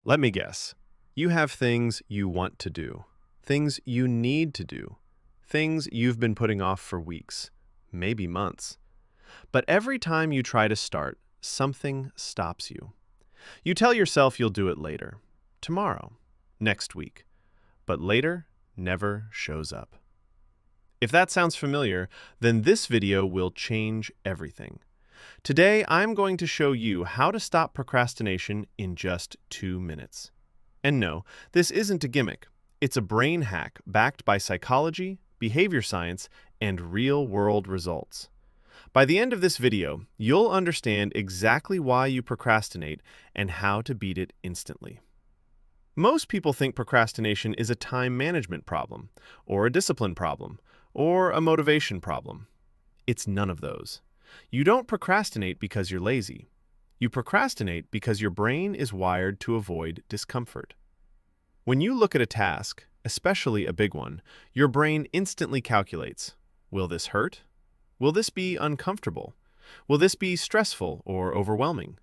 Let me guess. You have things you want to do, things you need to do, things you've been putting off for weeks, maybe months. But every time you try to start, something stops you. You tell yourself you'll do it later, tomorrow, next week, but later never shows up. If that sounds familiar, then this video will change everything. Today, I'm going to show you how to stop procrastination in just 2 minutes. And no, this isn't a gimmick. It's a brain hack backed by psychology, behavior science, and real-world results. By the end of this video, you'll understand exactly why you procrastinate and how to beat it instantly. Most people think procrastination is a time management problem, or a discipline problem, or a motivation problem. It's none of those. You don't procrastinate because you're lazy. You procrastinate because your brain is wired to avoid discomfort. When you look at a task, especially a big one, your brain instantly calculates, will this hurt? Will this be uncomfortable? Will this be stressful or overwhelming?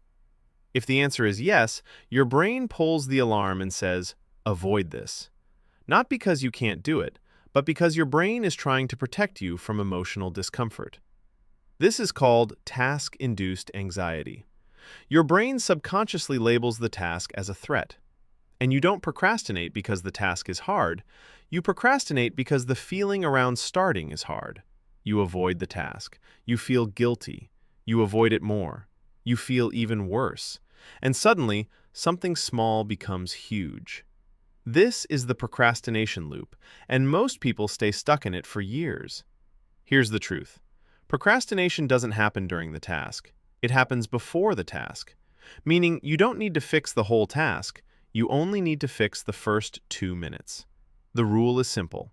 If the answer is yes, your brain pulls the alarm and says, avoid this. Not because you can't do it, but because your brain is trying to protect you from emotional discomfort. This is called task-induced anxiety. Your brain subconsciously labels the task as a threat. And you don't procrastinate because the task is hard. You procrastinate because the feeling around starting is hard. You avoid the task. You feel guilty. You avoid it more. You feel even worse. And suddenly, something small becomes huge. This is the procrastination loop, and most people stay stuck in it for years. Here's the truth. Procrastination doesn't happen during the task. It happens before the task, meaning you don't need to fix the whole task. You only need to fix the first 2 minutes. The rule is simple.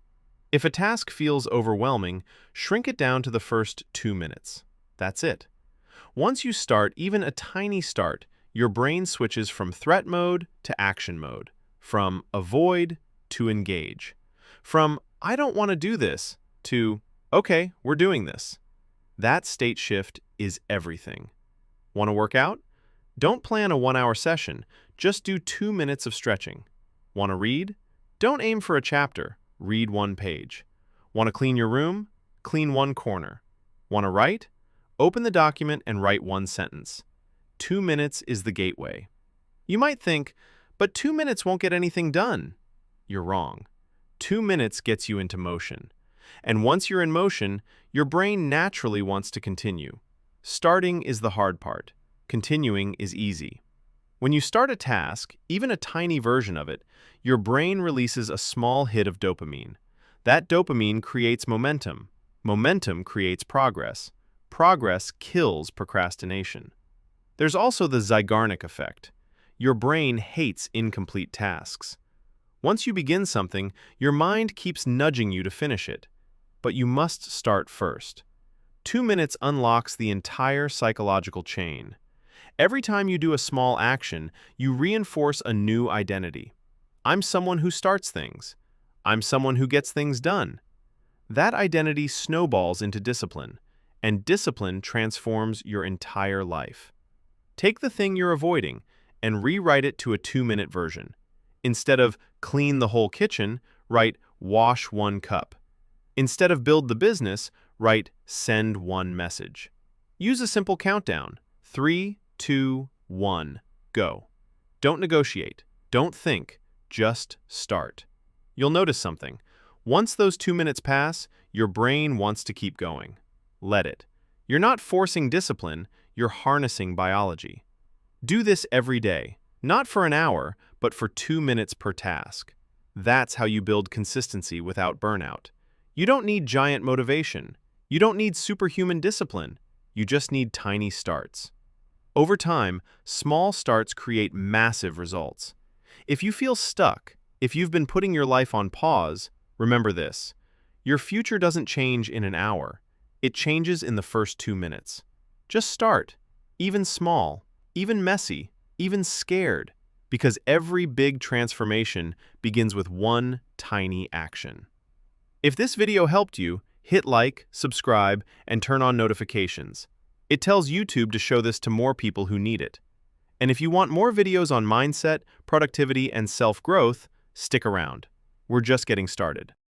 If a task feels overwhelming, shrink it down to the first 2 minutes. That's it. Once you start, even a tiny start, your brain switches from threat mode to action mode, from avoid to engage, from I don't want to do this to okay, we're doing this. That state shift is everything. Want to work out? Don't plan a 1-hour session. Just do 2 minutes of stretching. Want to read? Don't aim for a chapter. Read 1 page. Want to clean your room? Clean 1 corner. Want to write? Open the document and write 1 sentence. 2 minutes is the gateway. You might think, but 2 minutes won't get anything done. You're wrong. 2 minutes gets you into motion. And once you're in motion, your brain naturally wants to continue. Starting is the hard part. Continuing is easy. When you start a task, even a tiny version of it, your brain releases a small hit of dopamine. That dopamine creates momentum. Momentum creates progress. Progress kills procrastination. There's also the Zeigarnik effect. Your brain hates incomplete tasks. Once you begin something, your mind keeps nudging you to finish it. But you must start first. 2 minutes unlocks the entire psychological chain. Every time you do a small action, you reinforce a new identity. I'm someone who starts things. I'm someone who gets things done. That identity snowballs into discipline, and discipline transforms your entire life. Take the thing you're avoiding and rewrite it to a 2-minute version. Instead of clean the whole kitchen, write wash 1 cup. Instead of build the business, write send 1 message. Use a simple countdown. 3, 2, 1, go. Don't negotiate. Don't think. Just start. You'll notice something. Once those 2 minutes pass, your brain wants to keep going. Let it. You're not forcing discipline, you're harnessing biology. Do this every day, not for an hour, but for 2 minutes per task. That's how you build consistency without burnout. You don't need giant motivation. You don't need superhuman discipline. You just need tiny starts. Over time, small starts create massive results. If you feel stuck, if you've been putting your life on pause, remember this. Your future doesn't change in an hour. It changes in the first 2 minutes. Just start, even small, even messy, even scared, because every big transformation begins with 1 tiny action. If this video helped you, hit like, subscribe, and turn on notifications. It tells YouTube to show this to more people who need it. And if you want more videos on mindset, productivity, and self-growth, stick around. We're just getting started.